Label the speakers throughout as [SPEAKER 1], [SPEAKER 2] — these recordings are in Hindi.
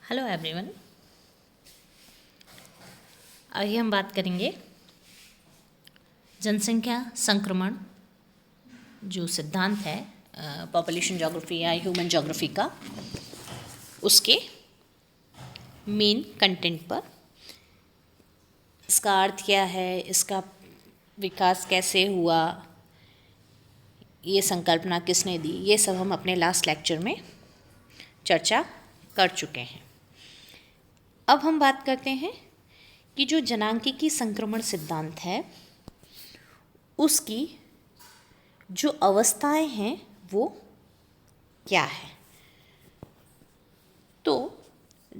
[SPEAKER 1] Hello everyone. आइए हम बात करेंगे जनसंख्या संक्रमण जो सिद्धांत है पॉपुलेशन ज्योग्राफी या ह्यूमन ज्योग्राफी का, उसके मेन कंटेंट पर। इसका अर्थ क्या है, इसका विकास कैसे हुआ, ये संकल्पना किसने दी, ये सब हम अपने लास्ट लेक्चर में चर्चा कर चुके हैं। अब हम बात करते हैं कि जो जनांकिकी संक्रमण सिद्धांत है उसकी जो अवस्थाएं हैं वो क्या है। तो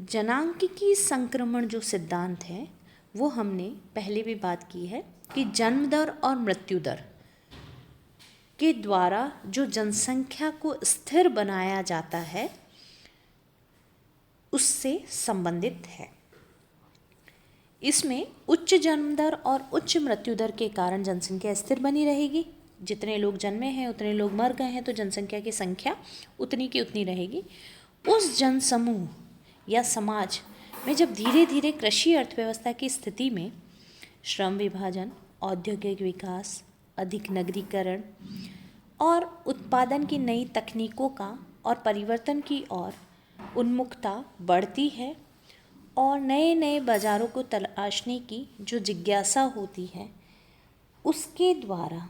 [SPEAKER 1] जनांकिकी संक्रमण जो सिद्धांत है वो हमने पहले भी बात की है कि जन्म दर और मृत्यु दर के द्वारा जो जनसंख्या को स्थिर बनाया जाता है उससे संबंधित है। इसमें उच्च जन्म दर और उच्च मृत्यु दर के कारण जनसंख्या स्थिर बनी रहेगी। जितने लोग जन्मे हैं उतने लोग मर गए हैं, तो जनसंख्या की संख्या उतनी की उतनी रहेगी। उस जनसमूह या समाज में जब धीरे धीरे कृषि अर्थव्यवस्था की स्थिति में श्रम विभाजन, औद्योगिक विकास, अधिक नगरीकरण और उत्पादन की नई तकनीकों का और परिवर्तन की ओर उन्मुखता बढ़ती है और नए नए बाज़ारों को तलाशने की जो जिज्ञासा होती है उसके द्वारा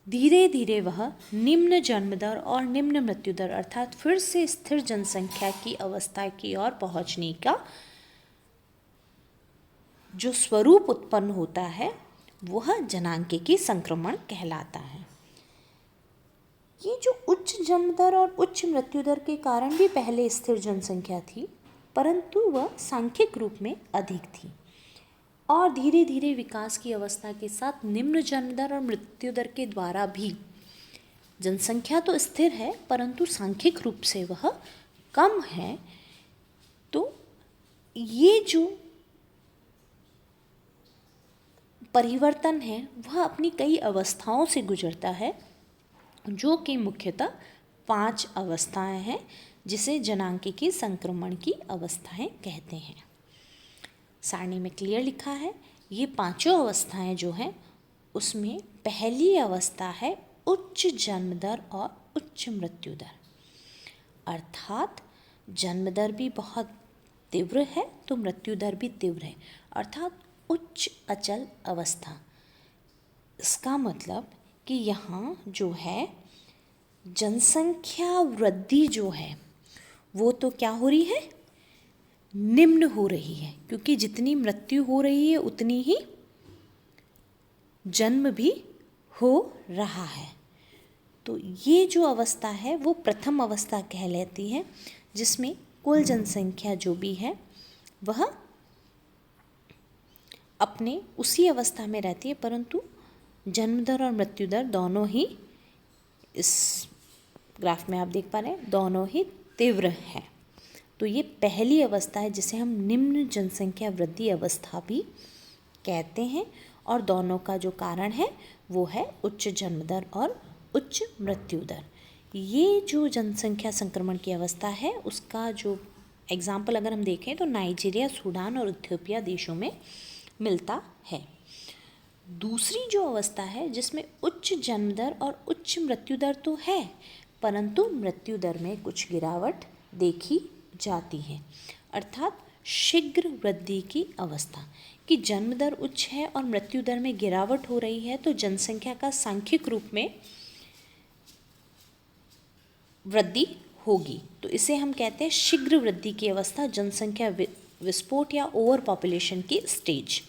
[SPEAKER 1] धीरे धीरे वह निम्न जन्म दर और निम्न मृत्यु दर अर्थात फिर से स्थिर जनसंख्या की अवस्था की ओर पहुंचने का जो स्वरूप उत्पन्न होता है वह जनांकिकी संक्रमण कहलाता है। ये जो उच्च जन्म दर और उच्च मृत्यु दर के कारण भी पहले स्थिर जनसंख्या थी, परंतु वह सांख्यिक रूप में अधिक थी और धीरे धीरे विकास की अवस्था के साथ निम्न जन्म दर और मृत्यु दर के द्वारा भी जनसंख्या तो स्थिर है परंतु सांख्यिक रूप से वह कम है। तो ये जो परिवर्तन है वह अपनी कई अवस्थाओं से गुजरता है, जो कि मुख्यतः 5 अवस्थाएं हैं जिसे जनांकिकी संक्रमण की अवस्थाएं कहते हैं। सारणी में क्लियर लिखा है। ये 5 अवस्थाएं जो हैं उसमें पहली अवस्था है उच्च जन्म दर और उच्च मृत्यु दर, अर्थात जन्म दर भी बहुत तीव्र है तो मृत्यु दर भी तीव्र है, अर्थात उच्च अचल अवस्था। इसका मतलब कि यहाँ जो है जनसंख्या वृद्धि जो है वो तो क्या हो रही है, निम्न हो रही है, क्योंकि जितनी मृत्यु हो रही है उतनी ही जन्म भी हो रहा है। तो ये जो अवस्था है वो प्रथम अवस्था कहलाती है, जिसमें कुल जनसंख्या जो भी है वह अपने उसी अवस्था में रहती है, परंतु जन्म दर और मृत्यु दर दोनों ही, इस ग्राफ में आप देख पा रहे हैं, दोनों ही तीव्र है। तो ये पहली अवस्था है जिसे हम निम्न जनसंख्या वृद्धि अवस्था भी कहते हैं और दोनों का जो कारण है वो है उच्च जन्म दर और उच्च मृत्यु दर। ये जो जनसंख्या संक्रमण की अवस्था है उसका जो एग्जाम्पल अगर हम देखें तो नाइजीरिया, सूडान और इथियोपिया देशों में मिलता है। दूसरी जो अवस्था है जिसमें उच्च जन्म दर और उच्च मृत्यु दर तो है परंतु मृत्यु दर में कुछ गिरावट देखी जाती है, अर्थात शीघ्र वृद्धि की अवस्था, कि जन्म दर उच्च है और मृत्यु दर में गिरावट हो रही है तो जनसंख्या का सांख्यिक रूप में वृद्धि होगी। तो इसे हम कहते हैं शीघ्र वृद्धि की अवस्था, जनसंख्या विस्फोट या ओवर पॉपुलेशन की स्टेज।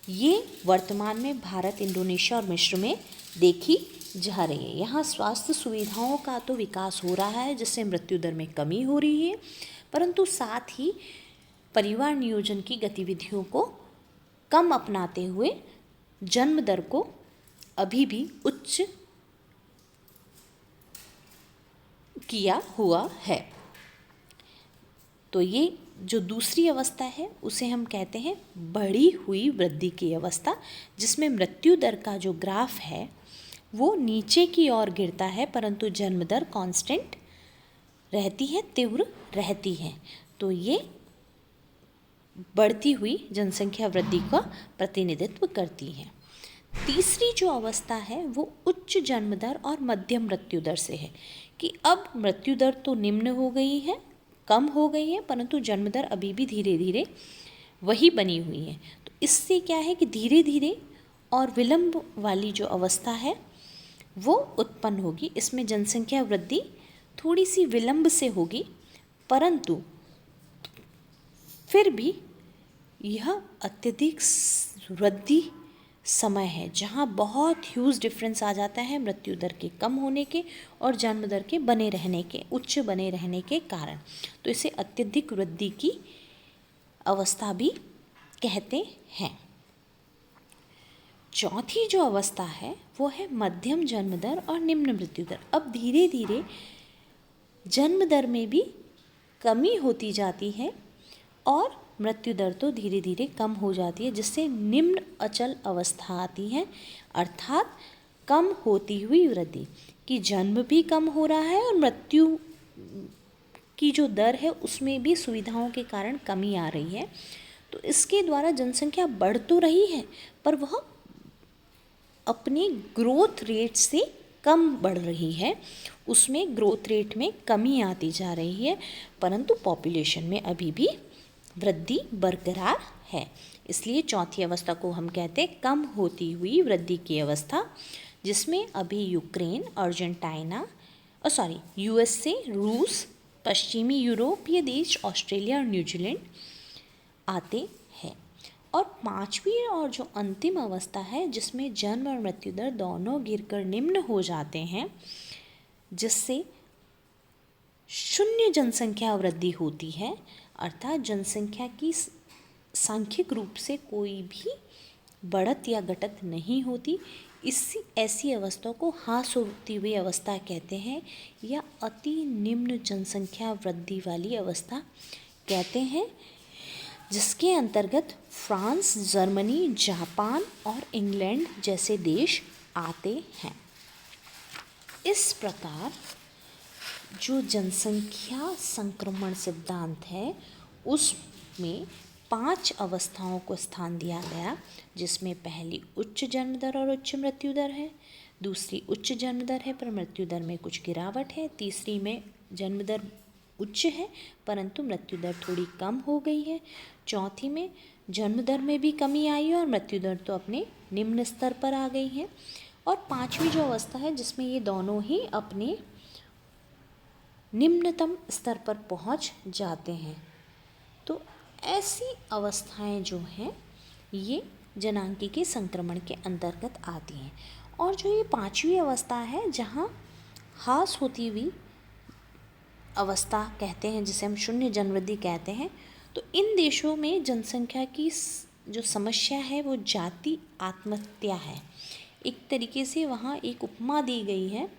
[SPEAKER 1] ये वर्तमान में भारत, इंडोनेशिया और मिस्र में देखी जा रही है। यहाँ स्वास्थ्य सुविधाओं का तो विकास हो रहा है जिससे मृत्यु दर में कमी हो रही है, परंतु साथ ही परिवार नियोजन की गतिविधियों को कम अपनाते हुए जन्म दर को अभी भी उच्च किया हुआ है। तो ये जो दूसरी अवस्था है उसे हम कहते हैं बढ़ी हुई वृद्धि की अवस्था, जिसमें मृत्यु दर का जो ग्राफ है वो नीचे की ओर गिरता है परंतु जन्म दर कांस्टेंट रहती है, तीव्र रहती है। तो ये बढ़ती हुई जनसंख्या वृद्धि का प्रतिनिधित्व करती हैं। तीसरी जो अवस्था है वो उच्च जन्म दर और मध्यम मृत्यु दर से है, कि अब मृत्यु दर तो निम्न हो गई है, कम हो गई है, परंतु जन्म दर अभी भी धीरे धीरे वही बनी हुई है। तो इससे क्या है कि धीरे धीरे और विलंब वाली जो अवस्था है वो उत्पन्न होगी। इसमें जनसंख्या वृद्धि थोड़ी सी विलंब से होगी, परंतु फिर भी यह अत्यधिक वृद्धि समय है जहाँ बहुत ह्यूज डिफरेंस आ जाता है मृत्यु दर के कम होने के और जन्म दर के बने रहने के, उच्च बने रहने के कारण। तो इसे अत्यधिक वृद्धि की अवस्था भी कहते हैं। चौथी जो अवस्था है वो है मध्यम जन्म दर और निम्न मृत्यु दर। अब धीरे धीरे जन्म दर में भी कमी होती जाती है और मृत्यु दर तो धीरे धीरे कम हो जाती है, जिससे निम्न अचल अवस्था आती है, अर्थात कम होती हुई वृद्धि, कि जन्म भी कम हो रहा है और मृत्यु की जो दर है उसमें भी सुविधाओं के कारण कमी आ रही है। तो इसके द्वारा जनसंख्या बढ़ तो रही है पर वह अपनी ग्रोथ रेट से कम बढ़ रही है, उसमें ग्रोथ रेट में कमी आती जा रही है, परंतु पॉपुलेशन में अभी भी वृद्धि बरकरार है। इसलिए चौथी अवस्था को हम कहते हैं कम होती हुई वृद्धि की अवस्था, जिसमें अभी यूक्रेन, अर्जेंटीना यूएसए, रूस, पश्चिमी यूरोपीय देश, ऑस्ट्रेलिया और न्यूजीलैंड आते हैं। और पांचवी और जो अंतिम अवस्था है जिसमें जन्म और मृत्यु दर दोनों गिरकर निम्न हो जाते हैं, जिससे शून्य जनसंख्या वृद्धि होती है, अर्थात जनसंख्या की सांख्यिक रूप से कोई भी बढ़त या घटत नहीं होती। ऐसी अवस्था को ह्रास होती हुई अवस्था कहते हैं या अति निम्न जनसंख्या वृद्धि वाली अवस्था कहते हैं, जिसके अंतर्गत फ्रांस, जर्मनी, जापान और इंग्लैंड जैसे देश आते हैं। इस प्रकार जो जनसंख्या संक्रमण सिद्धांत है उसमें 5 अवस्थाओं को स्थान दिया गया, जिसमें पहली उच्च जन्म दर और उच्च मृत्यु दर है, दूसरी उच्च जन्म दर है पर मृत्यु दर में कुछ गिरावट है, तीसरी में जन्म दर उच्च है परंतु मृत्यु दर थोड़ी कम हो गई है, चौथी में जन्म दर में भी कमी आई है और मृत्यु दर तो अपने निम्न स्तर पर आ गई है, और पांचवी जो अवस्था है जिसमें ये दोनों ही अपने निम्नतम स्तर पर पहुंच जाते हैं। तो ऐसी अवस्थाएं जो हैं ये जनांकीय संक्रमण के अंतर्गत आती हैं। और जो ये पांचवी अवस्था है जहाँ ह्रास होती हुई अवस्था कहते हैं, जिसे हम शून्य जनवृद्धि कहते हैं, तो इन देशों में जनसंख्या की जो समस्या है वो जाति आत्महत्या है। एक तरीके से वहाँ एक उपमा दी गई है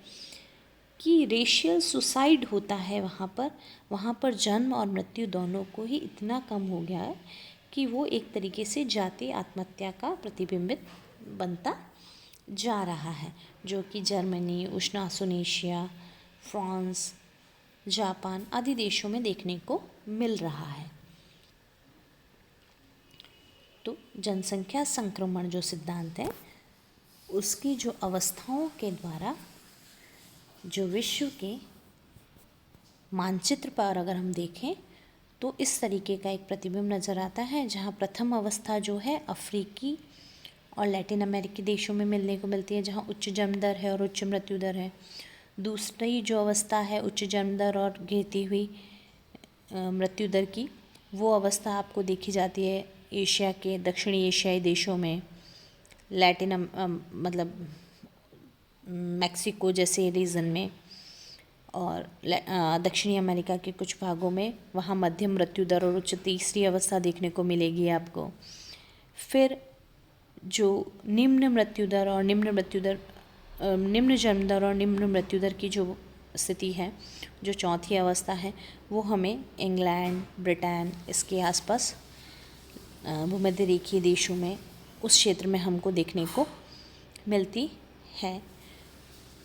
[SPEAKER 1] कि रेशियल सुसाइड होता है वहाँ पर जन्म और मृत्यु दोनों को ही इतना कम हो गया है कि वो एक तरीके से जाति आत्महत्या का प्रतिबिंबित बनता जा रहा है, जो कि जर्मनी, उष्णासुनेशिया, फ्रांस, जापान आदि देशों में देखने को मिल रहा है। तो जनसंख्या संक्रमण जो सिद्धांत है उसकी जो अवस्थाओं के द्वारा जो विश्व के मानचित्र पर अगर हम देखें तो इस तरीके का एक प्रतिबिंब नज़र आता है, जहाँ प्रथम अवस्था जो है अफ्रीकी और लैटिन अमेरिकी देशों में मिलने को मिलती है, जहाँ उच्च जन्म दर है और उच्च मृत्यु दर है। दूसरी जो अवस्था है उच्च जन्म दर और गिरती हुई मृत्यु दर की, वो अवस्था आपको देखी जाती है एशिया के दक्षिणी एशियाई देशों में, मैक्सिको जैसे रीजन में, और दक्षिणी अमेरिका के कुछ भागों में वहाँ मध्यम मृत्यु दर और उच्च तीसरी अवस्था देखने को मिलेगी आपको। फिर जो निम्न जन्म दर और निम्न मृत्यु दर की जो स्थिति है, जो चौथी अवस्था है, वो हमें इंग्लैंड, ब्रिटेन इसके आसपास भूमध्य रेखीय देशों में उस क्षेत्र में हमको देखने को मिलती है।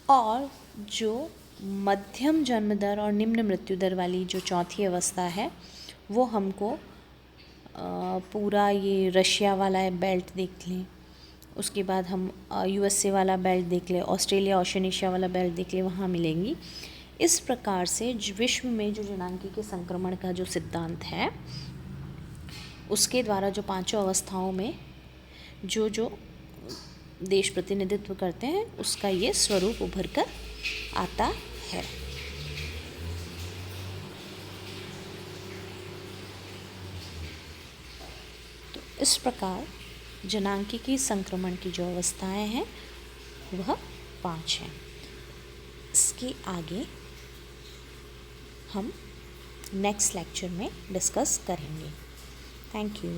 [SPEAKER 1] और जो मध्यम जन्म दर और निम्न मृत्यु दर वाली जो चौथी अवस्था है वो हमको पूरा ये रशिया वाला बेल्ट देख लें, उसके बाद हम यूएसए वाला बेल्ट देख लें, ऑस्ट्रेलिया ओशनिया वाला बेल्ट देख लें, वहाँ मिलेंगी। इस प्रकार से विश्व में जो जनांकी के संक्रमण का जो सिद्धांत है उसके द्वारा जो पांचों अवस्थाओं में जो जो देश प्रतिनिधित्व करते हैं उसका ये स्वरूप उभर कर आता है। तो इस प्रकार जनांकी संक्रमण की जो अवस्थाएं हैं वह 5 हैं। इसके आगे हम नेक्स्ट लेक्चर में डिस्कस करेंगे। Thank you.